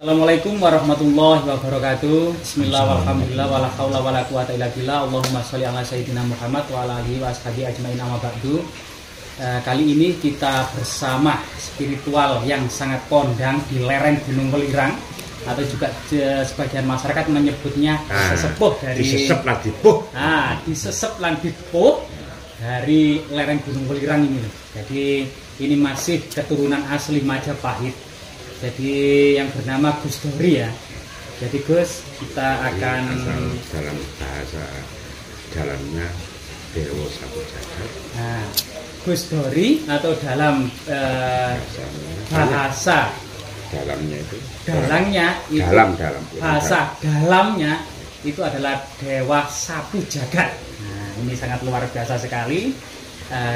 Assalamualaikum warahmatullahi wabarakatuh. Bismillah walhamdulillah wala haula wala quwata illa billah. Allahumma sholli ala sayyidina Muhammad wa ala alihi wa ashabihi ajmain amma ba'du. Kali ini kita bersama spiritual yang sangat kondang di lereng Gunung Welirang, atau juga sebagian masyarakat menyebutnya sesepuh dari disesep lan dipuh. Disesep lan dipuh dari lereng Gunung Welirang ini. Jadi ini masih keturunan asli Majapahit. Jadi yang bernama Gus Dori ya. Jadi Gus, kita akan dalam bahasa dalamnya Dewa Satu Jagat. Gus Dori atau dalam bahasa dalamnya itu bahasa dalamnya itu adalah Dewa Satu Jagat. Nah, ini sangat luar biasa sekali.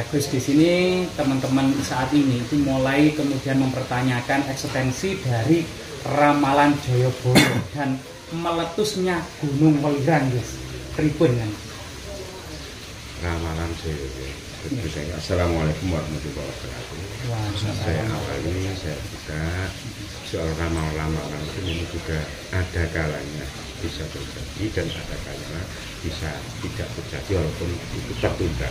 Gus, di sini teman-teman saat ini itu mulai kemudian mempertanyakan eksistensi dari ramalan Jayabaya dan meletusnya Gunung Welirang, Gus. Pripun kan? Ramalan Jayabaya. Assalamualaikum warahmatullahi wabarakatuh. Saya awali saya buka soal ramalan itu juga ada kalanya bisa terjadi dan ada kalanya bisa tidak terjadi walaupun itu tertunda.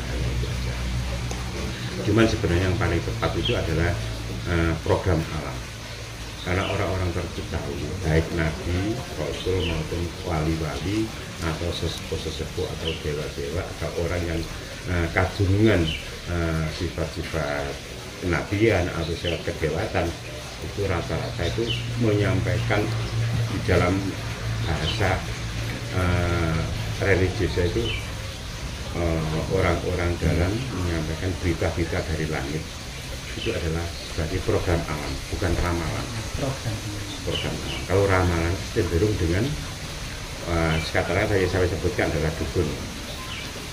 Cuman sebenarnya yang paling tepat itu adalah program alam, karena orang-orang terdahulu baik nabi, rasul maupun wali-wali atau sesepuh atau dewa-dewa atau orang yang kagungkan sifat-sifat kenabian atau sifat kedewatan, itu rata-rata itu menyampaikan di dalam bahasa religiusnya itu orang-orang dalam menyampaikan berita-berita dari langit. Itu adalah sebagai program alam, bukan ramalan. Program alam. Kalau ramalan cenderung dengan sekatalah saya sebutkan adalah dukun.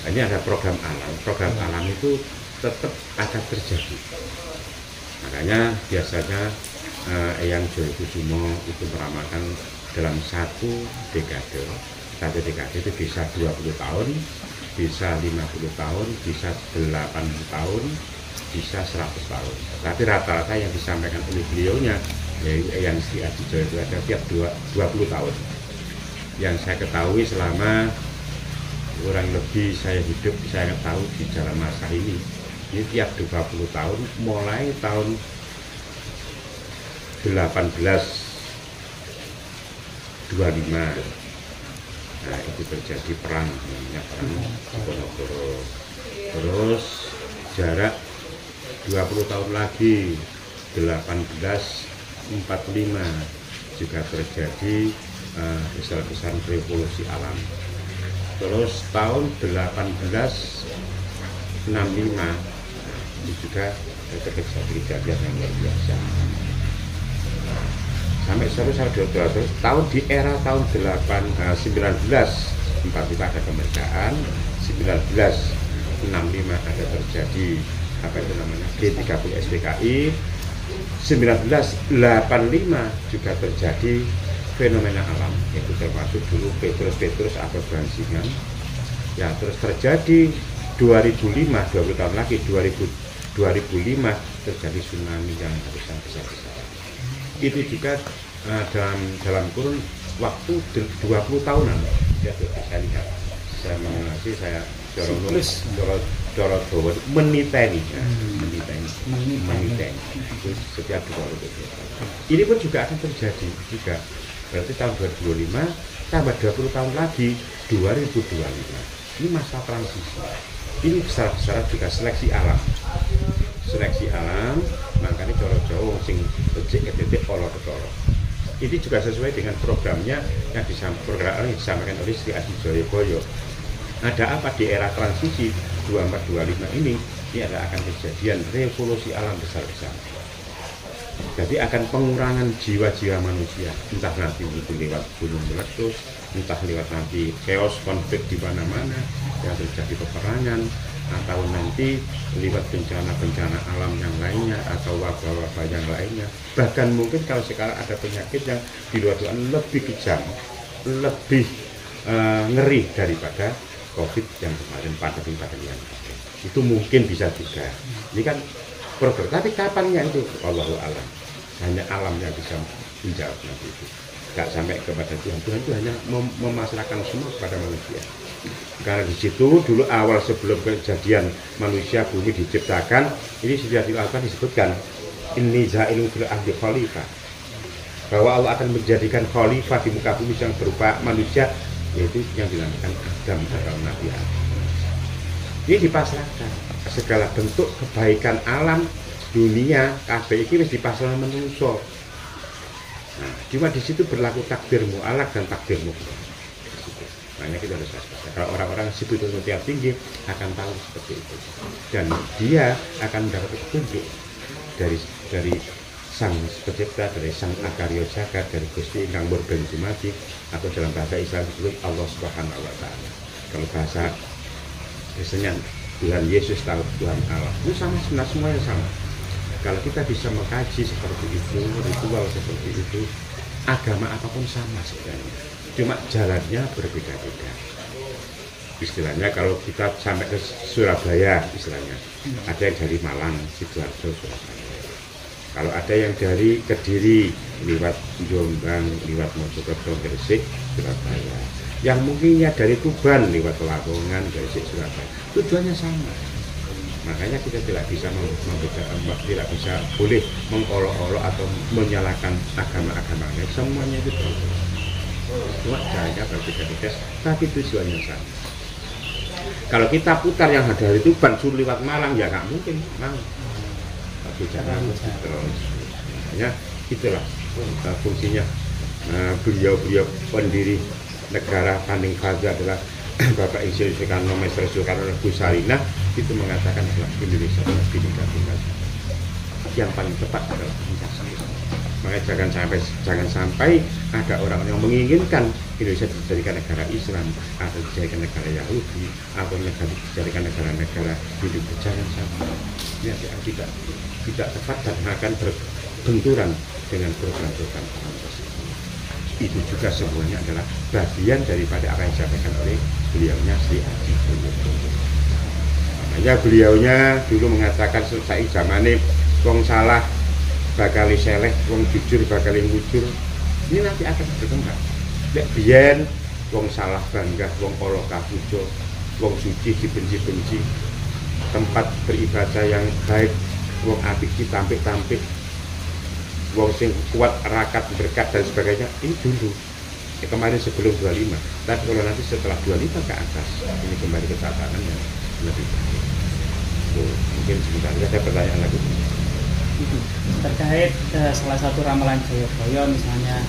Ini ada program alam. Program alam itu tetap akan terjadi. Makanya biasanya Eyang Joyokusumo itu meramalkan dalam satu dekade itu bisa 20 tahun, bisa 50 tahun, bisa 80 tahun, bisa 100 tahun. Tapi rata-rata yang disampaikan oleh beliaunya, yaitu Eyang Sri Adijoyo, itu ada tiap 20 tahun. Yang saya ketahui selama kurang lebih saya hidup, saya tahu di dalam masa ini tiap 20 tahun, mulai tahun 1825. Nah, itu terjadi perang, namanya perang Diponegoro. Terus jarak 20 tahun lagi 1845 juga terjadi besar-besaran revolusi alam. Terus tahun 1865 itu juga terjadi kejadian yang luar biasa. Sampai terus tahun di era tahun 1945 ada kemerdekaan, 1965 ada terjadi apa itu namanya G30 SPKI, 1985 juga terjadi fenomena alam, itu termasuk dulu Petrus atau Bransingan. Ya, terus terjadi 2005, 20 tahun lagi 2005 terjadi tsunami yang besar-besar. Itu juga dalam kurun waktu 20 tahunan ya, saya lihat, saya mengenali, saya Doro meniteni itu setiap 20 tahun. Ini pun juga akan terjadi juga, berarti tahun 2025 tambah 20 tahun lagi 2025. Ini masa transisi. Ini besar-besaran juga seleksi alam, makanya Jawa sing becik kedetek olor ketoro. Ini juga sesuai dengan programnya yang disampaikan oleh Sri Adijoyo. Ada apa di era transisi 2425 ini adalah akan kejadian revolusi alam besar-besaran. Jadi akan pengurangan jiwa-jiwa manusia, entah nanti itu lewat gunung meletus, entah lewat nanti chaos konflik di mana-mana yang terjadi peperangan, atau nanti lewat bencana-bencana alam yang lainnya atau wabah-wabah yang lainnya. Bahkan mungkin kalau sekarang ada penyakit yang di luar Tuhan lebih kejam, lebih ngeri daripada COVID yang kemarin, pandemi yang itu mungkin bisa juga. Ini kan program, tapi kapannya itu Allahu a'lam. Hanya alam yang bisa menjawab Nabi itu. Nggak sampai kepada Tuhan. Tuhan itu hanya memasrahkan semua kepada manusia. Karena di situ dulu awal sebelum kejadian manusia bumi diciptakan, ini sudah dilakukan disebutkan inni ja'ilun fil ardi khalifah, bahwa Allah akan menjadikan khalifah di muka bumi yang berupa manusia, yaitu yang dinamakan Adam atau Nabi Adam. Ini dipasrahkan segala bentuk kebaikan alam dunia kabeh iki wis dipasrahkan manusia. Nah, cuma di situ berlaku takdir mu'alaq dan takdir mutlak. Makanya kita harus waspada. Kalau orang-orang spiritual tinggi akan tahu seperti itu, dan dia akan mendapat petunjuk dari sang pencipta, dari sang akarya jagat, dari Gusti Ingkang Murben Jumadi, atau dalam bahasa Islam disebut Allah Subhanahu wa Ta'ala. Kalau bahasa biasanya Tuhan Yesus tahu, Tuhan Allah, itu sama, semuanya sama. Kalau kita bisa mengkaji seperti itu, ritual seperti itu, agama apapun sama sebenarnya, cuma jalannya berbeda-beda. Istilahnya kalau kita sampai ke Surabaya, istilahnya ada yang dari Malang, Sidoarjo, Surabaya. Kalau ada yang dari Kediri, lewat Jombang, lewat Mojokerto, Gresik, Surabaya. Yang mungkinnya dari Tuban, lewat Lamongan, Gresik, Surabaya. Tujuannya sama. Makanya kita tidak bisa membedakan, tidak bisa boleh mengolok-olok atau menyalahkan agama-agama lain. Semuanya itu berbeda. Cuma caranya berbeda-beda, tapi tujuannya sama. Kalau kita putar yang dari Tuban suruh lewat Malang, ya nggak mungkin mau. Tapi jangan terus. Makanya itulah fungsinya beliau pendiri negara Tanding Faza adalah Bapak Insinyur Soekarno, Maestro Soekarno Busarinah, itu mengatakan bahwa Indonesia adalah Bhinneka Tunggal Ika. Yang paling tepat adalah Pancasila. Makanya jangan sampai ada orang yang menginginkan Indonesia dijadikan negara Islam, atau dijadikan negara Yahudi, atau dijadikan negara-negara Hindu. Jangan sampai. Ini tidak tepat dan akan berbenturan dengan program-program Pancasila. Itu juga semuanya adalah bagian daripada apa yang disampaikan oleh beliaunya Sri Adi Suyoto. Makanya beliaunya dulu mengatakan saiki zamane wong salah bakal seleh, wong jujur bakal mujur. Ini nanti akan berkembang. Nek biyen wong salah bangga, wong ala kapuja, wong suci dibenci-benci, tempat beribadah yang baik, wong apik ditampik-tampik, wong sing kuat rakat berkat dan sebagainya. Ini dulu kemarin sebelum 25, tapi kalau nanti setelah 25 ke atas ini kembali ke tatanan yang lebih baik. Mungkin sebentar ada pertanyaan lagi terkait salah satu ramalan Jayabaya, misalnya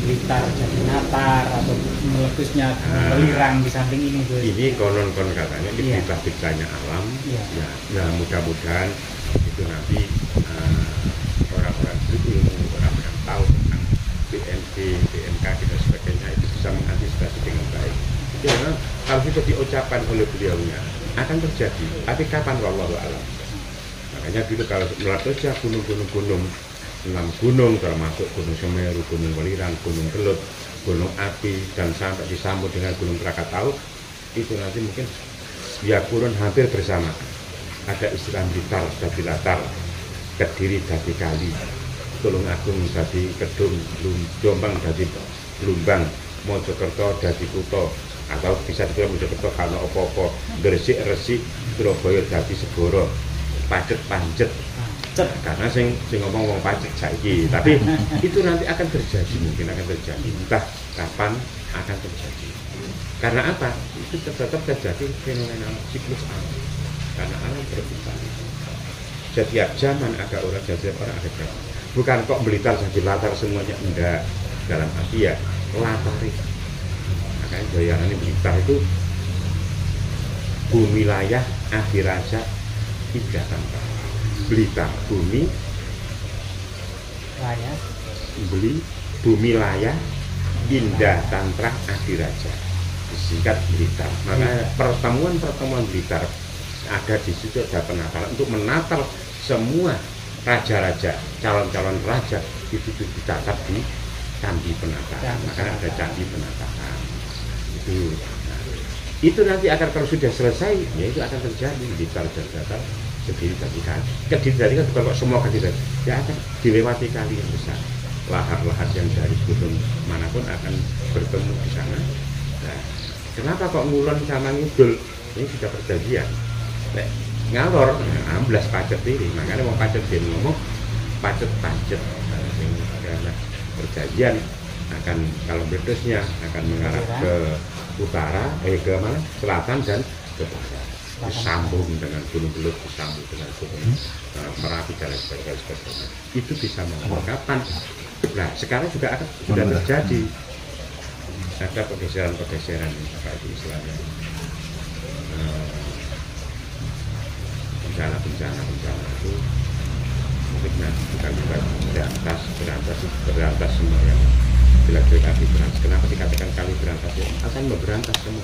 Blitar jadi natar atau meletusnya welirang di samping ini, Gus. Ini konon katanya di berita-beritanya alam. Ya mudah-mudahan itu nanti orang-orang berilmu, orang-orang tahu tentang BNP, BNK dan sebagainya itu bisa mengantisipasi dengan baik. Karena kalau itu diucapkan oleh beliaunya akan terjadi, tapi kapan, wallahu a'lam. Makanya dulu kalau meletusnya gunung-gunung 6 gunung, termasuk Gunung Semeru, Gunung Welirang, Gunung Kelut, Gunung Api, dan sampai disambut dengan Gunung Krakatau, itu nanti mungkin ya kurun hampir bersama. Ada istilah Blitar jadi latar, Kediri jadi kali, Tulungagung jadi kedung, Jombang jadi Blumbang, Mojokerto jadi kuto, atau bisa dibilang Mojokerto karena opo-opo, Gresik Resik, Surabaya jadi Segoro, Pacet Pancet, karena sing ngomong wong Pacet saiki. Tapi itu nanti akan terjadi, mungkin akan terjadi, entah kapan akan terjadi. Karena apa? Itu tetap terjadi fenomena siklus alam. Karena alam berputar. Setiap zaman ada orang, setiap orang ada zaman. Bukan kok Blitar jadi latar semuanya, enggak. Dalam arti ya latari. Makanya bayangan Blitar itu bumi layah akhir raja indah tanpa. Blitar bumi layah, bumi layah indah tantra adiraja, disingkat Blitar. Makanya pertemuan Blitar ada di situ, ada penatalan untuk menatar semua raja-raja, calon-calon raja itu dicatat di Candi Penataran. Makanya ada Candi Penataran itu. Nah, itu nanti akan kalau sudah selesai, ya itu akan terjadi Blitar dan Kediri dari kali. Kediri dari kan bukan kok semua Kediri, ya akan dilewati kali yang besar. lahar-lahar yang dari gunung manapun akan bertemu di sana. Nah, kenapa kok ngulon sama ngidul? Ini sudah perjanjian. Ngalor, amblas pacet diri. Makanya mau pacet dia ngomong pacet-pacet. Karena perjanjian akan kalau meletusnya akan mengarah ke utara, ke mana? Selatan dan ke barat. Disambung dengan gunung Belut, disambung dengan gunung Merapi dan sebagainya. Itu bisa mengukur kapan. Nah, sekarang juga sudah terjadi ada pergeseran-pergeseran apa itu istilahnya, bencana itu mungkin nanti kita juga berantas semua yang bila-bila kali berantas. Kenapa dikatakan kali berantas? Ya akan memberantas semua.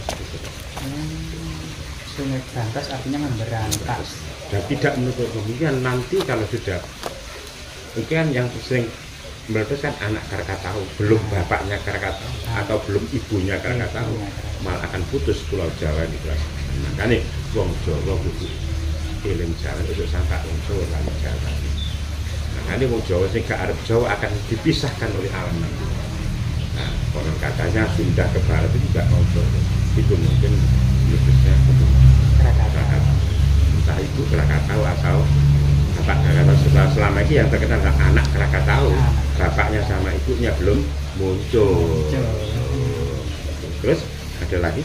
Sungai berantas artinya memberantas. Dan tidak menutup kemungkinan nanti kalau sudah mungkin yang sering meletus kan anak Krakatau, belum bapaknya Krakatau atau belum ibunya Krakatau, malah akan putus Pulau Jawa di kelas. Makanya wong Jawa kudu eling jalan untuk sampai wong Jawa lali Jawa. Makanya wong Jawa sing gak arep Jawa akan dipisahkan oleh alam nanti. Nah, konon katanya Sunda ke barat itu juga mau Jawa. Itu mungkin meletusnya Krakatau. Entah itu Krakatau atau bapak Krakatau. Selama ini yang terkenal anak Krakatau, bapaknya sama ibunya belum muncul. Terus ada lagi?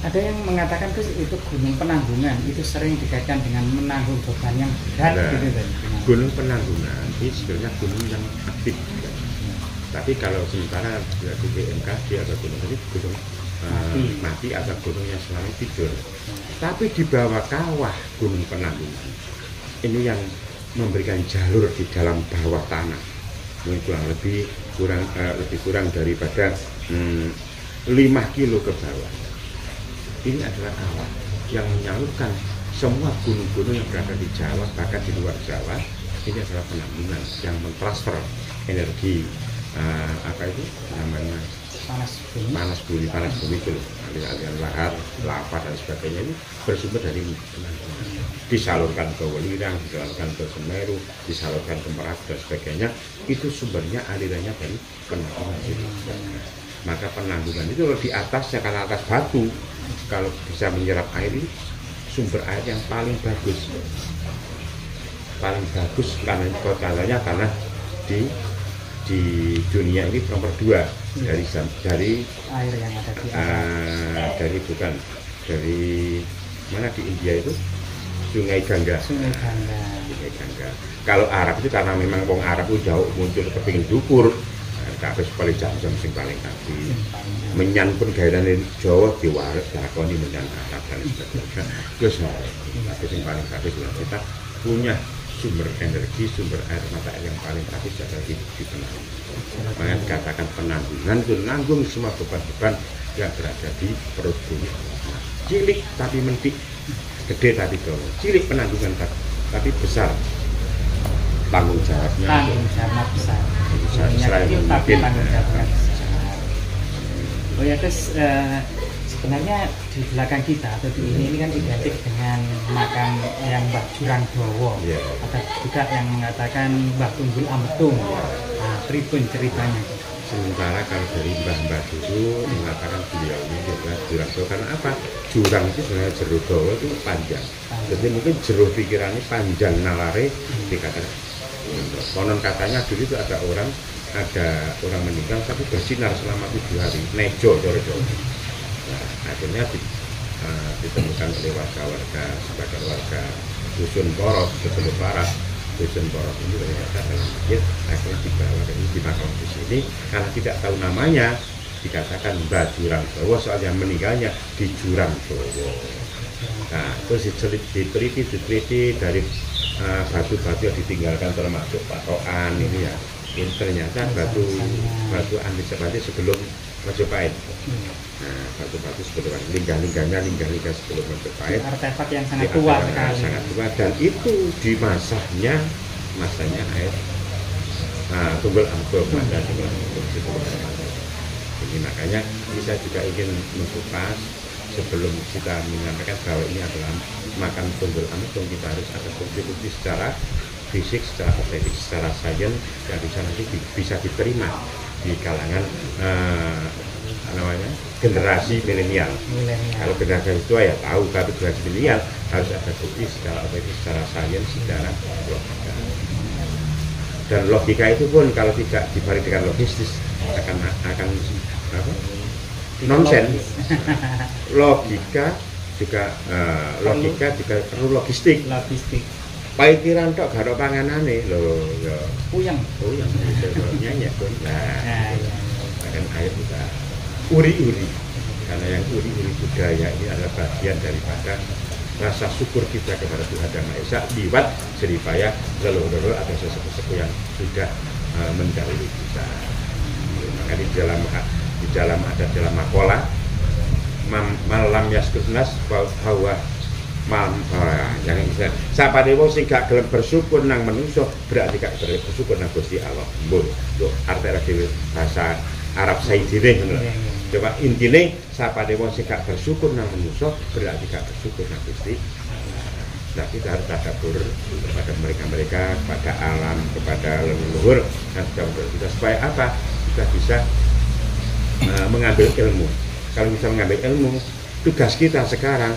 Ada yang mengatakan itu Gunung Penanggungan itu sering dikaitkan dengan menanggung beban yang berat. Nah, gitu. Gunung Penanggungan itu sebenarnya gunung yang aktif. Tapi kalau sementara di BMKG atau gunung ini gunung mati atau gunung yang selalu tidur. Tapi di bawah kawah Gunung Penanggungan ini yang memberikan jalur di dalam bawah tanah, mungkin lebih kurang daripada 5 kilo ke bawah. Ini adalah kawah yang menyalurkan semua gunung-gunung yang berada di Jawa, bahkan di luar Jawa. Ini adalah penanggungan yang mentransfer energi apa itu namanya panas bumi itu, aliran lahar, lava dan sebagainya ini bersumber dari penanggungan. Disalurkan ke Welirang, disalurkan ke Semeru, disalurkan ke Merapi dan sebagainya. Itu sumbernya alirannya dari penanggungan itu. Maka penanggungan itu di atasnya karena atas batu, kalau bisa menyerap air ini sumber air yang paling bagus karena karena di dunia ini nomor 2 dari air yang ada di dari mana di India itu Sungai Gangga. Kalau Arab itu karena memang wong Arab itu jauh muncul kepingin dukur, kabeh paling jam-jam sing paling kabeh. Menyan pun gairane Jawa diwaris lakoni menyan Arab dan sebagainya. Terus sing paling kabeh kita punya sumber energi, sumber air mata air yang paling kabeh ada di penanggungan. Makanya dikatakan penanggungan itu nanggung semua beban-beban yang berada di perut bumi. Cilik tapi mentik, gede tapi dawa. Cilik penanggungan tapi besar tanggung jawabnya. Tanggung jawab besar. Tapi tanggung jawabnya besar. Oh ya, terus sebenarnya di belakang kita atau di ini kan identik dengan makam yang Mbah Jurang Dawa. Ada juga yang mengatakan Mbah Tunggul Ametung. Nah, pripun ceritanya? Sementara kalau dari mbah-mbah dulu mengatakan beliau ini adalah Jurang Dawa karena apa? Jurang itu sebenarnya jero dawa itu panjang. Jadi mungkin jero pikirannya panjang nalare dikatakan. Konon katanya dulu itu ada orang meninggal tapi bersinar selama 7 hari. Nejo joro-joro. Nah, akhirnya ditemukan oleh sebagian warga Dusun Poros sebelum Barat. Dusun Poros ini ternyata dalam masjid, akhirnya dibawa dan dimakamkan di sini karena tidak tahu namanya, dikatakan Mbah Jurang Dawa soalnya meninggalnya di Jurang Dawa. Nah, terus diteliti dari batu-batu yang ditinggalkan termasuk patokan ini ya. Ini ternyata batu antisepasi sebelum Majapahit. Nah, batu-batu sebelum lingga-lingga sebelum Majapahit. Artefak yang sangat tua sekali. Sangat tua dan itu di masanya air. Nah, Tunggul Ametung. Jadi makanya kita juga ingin mengupas sebelum kita menyampaikan bahwa ini adalah makam Tunggul Ametung, kita harus ada bukti-bukti secara fisik, secara estetik, secara sains yang bisa nanti bisa diterima di kalangan namanya generasi milenial. Kalau generasi tua ya tahu, kalau generasi milenial harus ada bukti secara estetik, secara sains, secara logika. Dan logika itu pun kalau tidak dibalik dengan logistis akan apa? Nonsen. Logika juga perlu logistik. Paikiran tok gak ada panganane lho ya. Puyeng nyanyi pun. Nah, akan air kita uri-uri. Karena yang uri-uri budaya ini adalah bagian daripada rasa syukur kita kepada Tuhan Yang Maha Esa liwat jeripaya leluhur atau sesepuh yang sudah mendahului kita. Maka di dalam makalah malam yaskurnas bahwa yang istilahnya sapa dewa sing gak gelem bersyukur nang menungso berarti gak gelem bersyukur nang Gusti Allah. Mbun lho arti dhewe bahasa Arab saidine ngono. Coba intine sapa dewa sing gak bersyukur nang menungso berarti gak bersyukur nang Gusti. Nah, kita harus tadabbur kepada mereka, kepada alam, kepada leluhur dan kita supaya apa? Kita bisa mengambil ilmu. Kalau bisa mengambil ilmu, tugas kita sekarang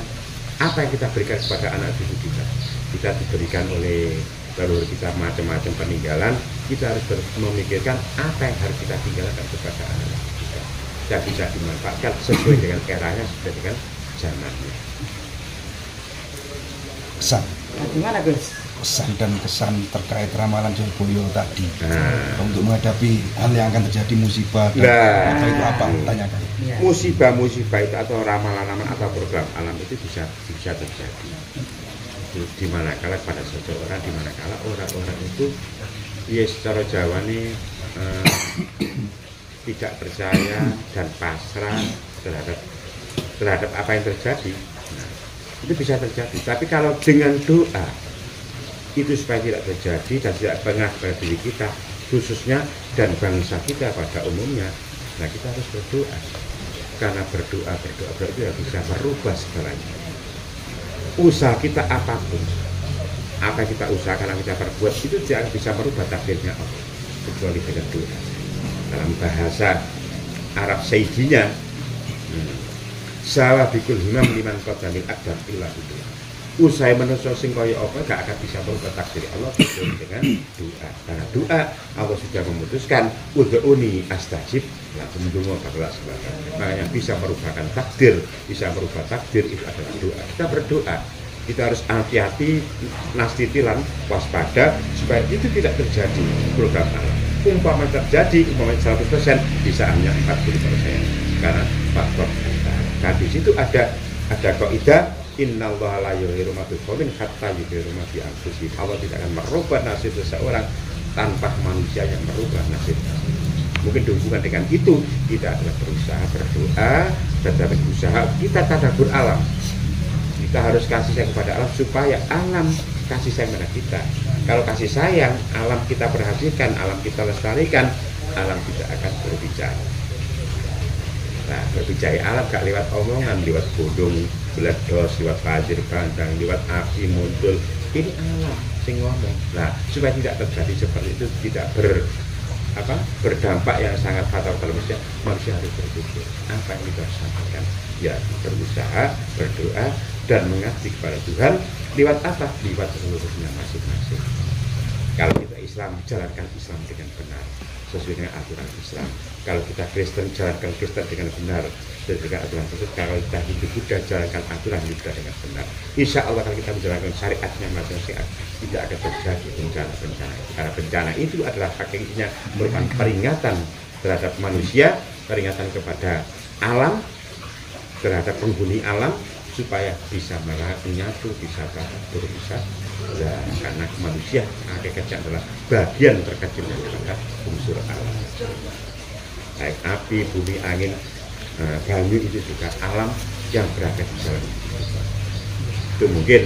apa yang kita berikan kepada anak cucu kita? Kita diberikan oleh leluhur kita macam-macam peninggalan, kita harus memikirkan apa yang harus kita tinggalkan kepada anak cucu kita. Dan bisa dimanfaatkan sesuai dengan eranya, sesuai dengan zamannya. Pesan. Nah, gimana Gus? Pesan dan kesan terkait ramalan Joyoboyo tadi. Untuk menghadapi hal yang akan terjadi musibah. Atau itu apa? Tanyakan. Musibah-musibah itu atau ramalan-ramalan atau program alam itu bisa terjadi. Di manakala pada seseorang, di manakala orang-orang itu ya secara Jawa nih tidak percaya dan pasrah terhadap apa yang terjadi. Nah, itu bisa terjadi. Tapi kalau dengan doa itu supaya tidak terjadi dan tidak pernah pada diri kita khususnya dan bangsa kita pada umumnya, nah kita harus berdoa. Karena berdoa itu ya bisa merubah segalanya. Usaha kita apapun, apa yang kita usahakan, kita perbuat itu tidak bisa merubah takdirnya Allah kecuali dengan doa. Dalam bahasa Arab Saidinya, sawa bikul himam liman qadamil akbar illa itu. Usai manusia sing kaya apa gak akan bisa merubah takdir Allah kecuali dengan doa. Karena doa Allah sudah memutuskan ud'uni astajib. Nah, mendungo bakal sebagai. Makanya bisa merubahkan takdir, bisa merubah takdir itu adalah doa. Kita berdoa, kita harus hati-hati, nastitilan, waspada supaya itu tidak terjadi program Allah. Umpama terjadi, umpama 100% bisa hanya 40%. Karena faktor nah, di situ ada kaidah innallaha la yughayyiru ma biqaumin hatta yughayyiru ma bi anfusihim. Allah tidak akan merubah nasib seseorang tanpa manusia yang merubah nasib. Mungkin dihubungkan dengan itu kita adalah berusaha berdoa dan berusaha kita tadabbur alam. Kita harus kasih sayang kepada alam supaya alam kasih sayang kepada kita. Kalau kasih sayang, alam kita perhatikan, alam kita lestarikan, alam tidak akan berbicara. Nah, berbicara alam gak lewat omongan, lewat bodong, beledos, lewat pasir bandang, lewat api muncul. Ini alam sing ngomong. Nah, supaya tidak terjadi seperti itu, tidak berdampak yang sangat fatal pada manusia harus berpikir apa yang kita sampaikan, ya berusaha, berdoa dan mengabdi kepada Tuhan lewat apa? Lewat seluruhnya masing-masing. Kalau kita Islam, jalankan Islam dengan benar sesuai dengan aturan Islam. Kalau kita Kristen, jalankan Kristen dengan benar sesuai dengan aturan tersebut. Kalau kita Hindu Buddha, jalankan aturan Buddha dengan benar. Insya Allah kalau kita menjalankan syariatnya masing-masing tidak akan terjadi bencana-bencana itu. Karena bencana itu adalah hakikatnya merupakan peringatan terhadap manusia, peringatan kepada alam, terhadap penghuni alam supaya bisa menyatu, bisa takabur, bisa ya, karena manusia hakikatnya adalah bagian terkecil daripada unsur alam. Baik api, bumi, angin, banyu itu juga alam yang berada di dalam itu mungkin.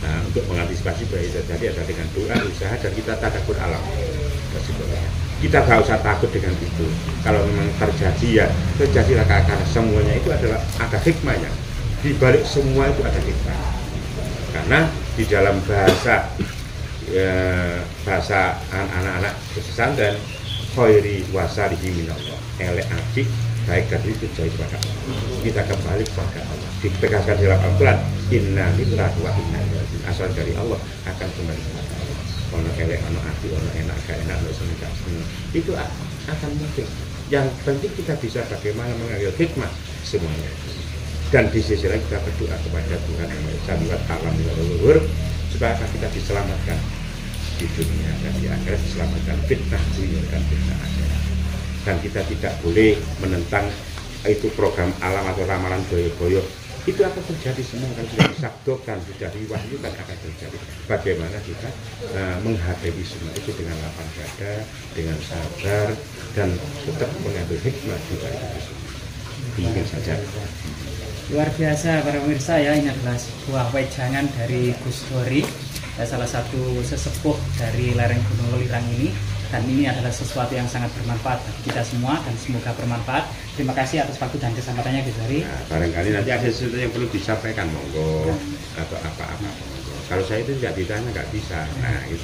Nah, untuk mengantisipasi bahwa itu terjadi adalah dengan doa, usaha dan kita tadabbur alam. Kita gak usah takut dengan itu. Kalau memang terjadi ya terjadilah, karena semuanya itu adalah ada hikmahnya. Di balik semua itu ada hikmah. Karena di dalam bahasa bahasa anak-anak pesantren, khairi wasalihi minallah, elek adik baik dari itu jauh kepada Allah. Kita kembali kepada Allah. Ditegaskan dalam Al-Quran, inna lillahi wa inna ilaihi raji'un. Asal dari Allah akan kembali kepada Allah. Ono elek, ono adik, ono enak, gak enak, ono seneng, gak seneng. Itu akan mungkin. Yang penting kita bisa bagaimana mengambil hikmah semuanya. Dan di sisi lain kita berdoa kepada Tuhan yang Maha Esa liwat alam luhur supaya kita diselamatkan di dunia dan di akhirat, diselamatkan fitnah dunia dan fitnah akhirat. Dan kita tidak boleh menentang itu program alam atau ramalan boyo-boyo. Itu akan terjadi semua, kan sudah disabdokan, sudah diwahyukan akan terjadi. Bagaimana kita menghadapi semua itu dengan lapang dada, dengan sabar, dan tetap mengambil hikmah juga itu semua. Mungkin saja. Luar biasa para pemirsa ya, ini adalah sebuah wejangan dari Gus Dori, salah satu sesepuh dari lereng Gunung Welirang ini, dan ini adalah sesuatu yang sangat bermanfaat bagi kita semua dan semoga bermanfaat. Terima kasih atas waktu dan kesempatannya Gus Dori. Nah, barangkali nanti ada sesuatu yang perlu disampaikan monggo atau apa-apa monggo. Kalau saya itu nggak ditanya nggak bisa. Nah itu.